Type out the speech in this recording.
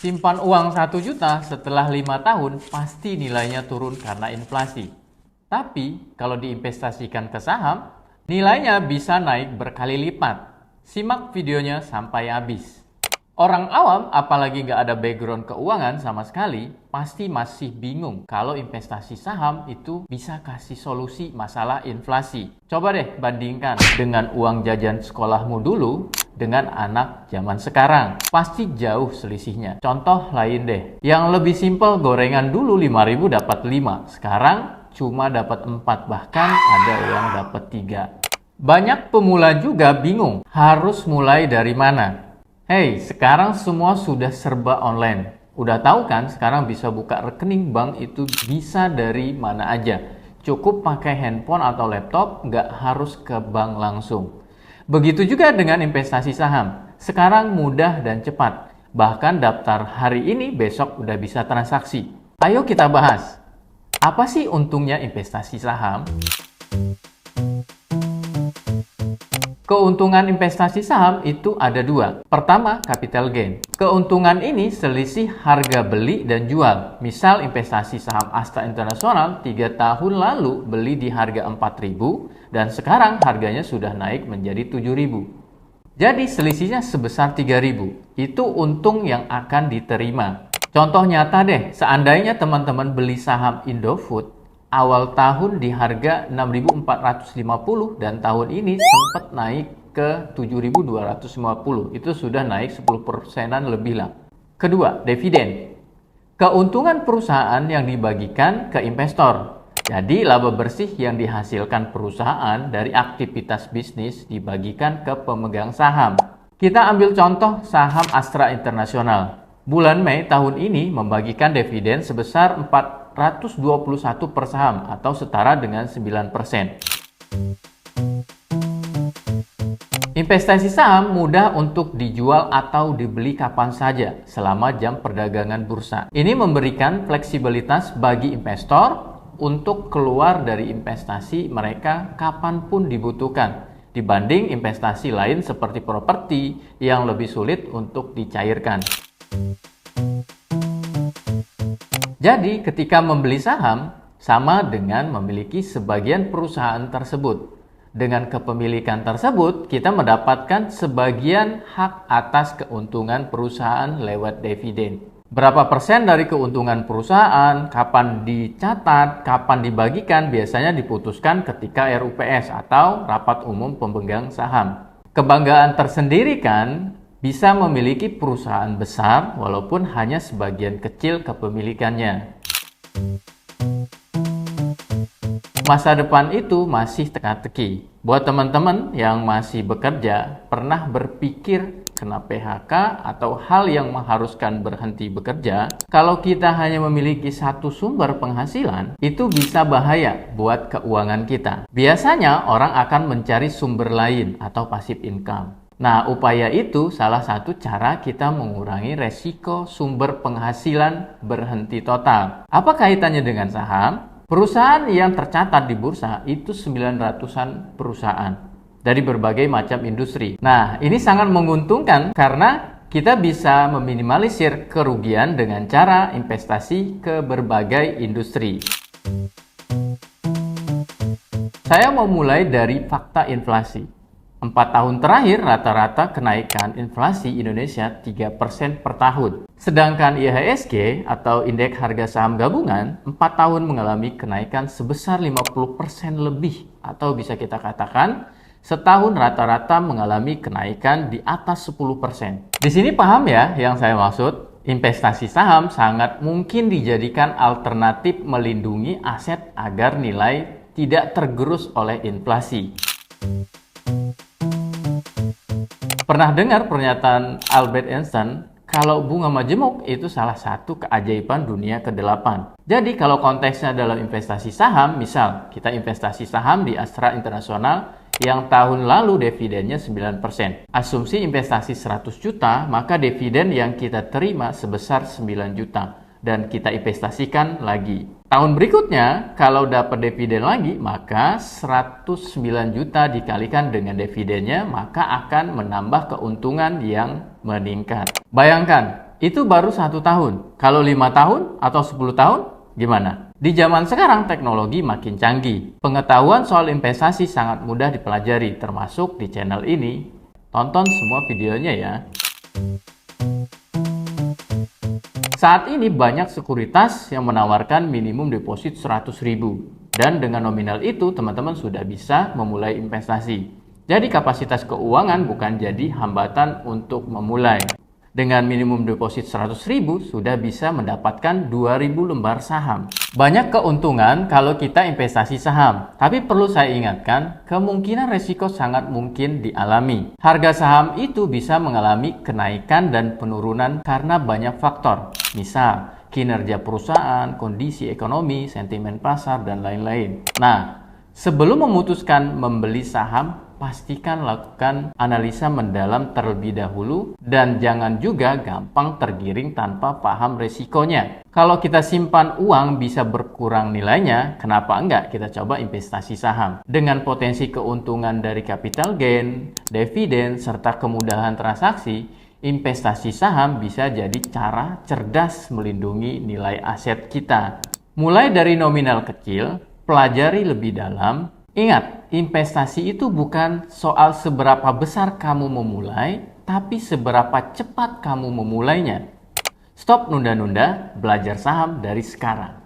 Simpan uang 1 juta setelah 5 tahun pasti nilainya turun karena inflasi. Tapi kalau diinvestasikan ke saham, nilainya bisa naik berkali lipat. Simak videonya sampai habis. Orang awam, apalagi nggak ada background keuangan sama sekali, pasti masih bingung kalau investasi saham itu bisa kasih solusi masalah inflasi. Coba deh bandingkan dengan uang jajan sekolahmu dulu dengan anak zaman sekarang. Pasti jauh selisihnya. Contoh lain deh, yang lebih simpel gorengan dulu 5.000 dapat 5, sekarang cuma dapat 4, bahkan ada yang dapat 3. Banyak pemula juga bingung harus mulai dari mana. Hey, sekarang semua sudah serba online. Udah tahu kan sekarang bisa buka rekening bank itu bisa dari mana aja. Cukup pakai handphone atau laptop, nggak harus ke bank langsung. Begitu juga dengan investasi saham. Sekarang mudah dan cepat. Bahkan daftar hari ini, besok udah bisa transaksi. Ayo kita bahas. Apa sih untungnya investasi saham? Keuntungan investasi saham itu ada dua. Pertama, capital gain. Keuntungan ini selisih harga beli dan jual. Misal investasi saham Astra International 3 tahun lalu beli di harga 4.000 dan sekarang harganya sudah naik menjadi 7.000. Jadi selisihnya sebesar 3.000. Itu untung yang akan diterima. Contoh nyata deh, seandainya teman-teman beli saham Indofood awal tahun di harga 6.450 dan tahun ini sempat naik ke 7.250. Itu sudah naik 10%-an lebih lah. Kedua, dividen. Keuntungan perusahaan yang dibagikan ke investor. Jadi laba bersih yang dihasilkan perusahaan dari aktivitas bisnis dibagikan ke pemegang saham. Kita ambil contoh saham Astra International. Bulan Mei tahun ini membagikan dividen sebesar 421 per saham atau setara dengan 9%. Investasi saham mudah untuk dijual atau dibeli kapan saja selama jam perdagangan bursa. Ini memberikan fleksibilitas bagi investor untuk keluar dari investasi mereka kapanpun dibutuhkan dibanding investasi lain seperti properti yang lebih sulit untuk dicairkan. Jadi, ketika membeli saham, sama dengan memiliki sebagian perusahaan tersebut. Dengan kepemilikan tersebut, kita mendapatkan sebagian hak atas keuntungan perusahaan lewat dividen. Berapa persen dari keuntungan perusahaan, kapan dicatat, kapan dibagikan, biasanya diputuskan ketika RUPS atau Rapat Umum Pemegang Saham. Kebanggaan tersendiri kan? Bisa memiliki perusahaan besar walaupun hanya sebagian kecil kepemilikannya. Masa depan itu masih teka-teki. Buat teman-teman yang masih bekerja, pernah berpikir kena PHK atau hal yang mengharuskan berhenti bekerja? Kalau kita hanya memiliki satu sumber penghasilan, itu bisa bahaya buat keuangan kita. Biasanya orang akan mencari sumber lain atau passive income. Nah, upaya itu salah satu cara kita mengurangi resiko sumber penghasilan berhenti total. Apa kaitannya dengan saham? Perusahaan yang tercatat di bursa itu 900-an perusahaan dari berbagai macam industri. Nah, ini sangat menguntungkan karena kita bisa meminimalisir kerugian dengan cara investasi ke berbagai industri. Saya mau mulai dari fakta inflasi. 4 tahun terakhir rata-rata kenaikan inflasi Indonesia 3% per tahun. Sedangkan IHSG atau Indeks Harga Saham Gabungan 4 tahun mengalami kenaikan sebesar 50% lebih. Atau bisa kita katakan setahun rata-rata mengalami kenaikan di atas 10%. Di sini paham ya yang saya maksud? Investasi saham sangat mungkin dijadikan alternatif melindungi aset agar nilai tidak tergerus oleh inflasi. Pernah dengar pernyataan Albert Einstein kalau bunga majemuk itu salah satu keajaiban dunia ke-8. Jadi kalau konteksnya dalam investasi saham, misal kita investasi saham di Astra International yang tahun lalu dividennya 9%. Asumsi investasi 100 juta, maka dividen yang kita terima sebesar 9 juta. Dan kita investasikan lagi. Tahun berikutnya, kalau dapat dividen lagi, maka 109 juta dikalikan dengan dividennya, maka akan menambah keuntungan yang meningkat. Bayangkan, Itu baru 1 tahun. Kalau 5 tahun atau 10 tahun, gimana? Di zaman sekarang teknologi makin canggih. Pengetahuan soal investasi sangat mudah dipelajari, termasuk di channel ini. Tonton semua videonya ya. Saat ini banyak sekuritas yang menawarkan minimum deposit 100.000. Dan dengan nominal itu, teman-teman sudah bisa memulai investasi. Jadi kapasitas keuangan bukan jadi hambatan untuk memulai. Dengan minimum deposit 100.000 sudah bisa mendapatkan 2.000 lembar saham. Banyak keuntungan kalau kita investasi saham. Tapi perlu saya ingatkan, kemungkinan resiko sangat mungkin dialami. Harga saham itu bisa mengalami kenaikan dan penurunan karena banyak faktor. Misal, kinerja perusahaan, kondisi ekonomi, sentimen pasar, dan lain-lain. Nah, sebelum memutuskan membeli saham, pastikan lakukan analisa mendalam terlebih dahulu dan jangan juga gampang tergiring tanpa paham resikonya. Kalau kita simpan uang bisa berkurang nilainya, kenapa enggak kita coba investasi saham? Dengan potensi keuntungan dari capital gain, dividen, serta kemudahan transaksi, investasi saham bisa jadi cara cerdas melindungi nilai aset kita. Mulai dari nominal kecil, pelajari lebih dalam. Ingat, investasi itu bukan soal seberapa besar kamu memulai, tapi seberapa cepat kamu memulainya. Stop nunda-nunda, belajar saham dari sekarang.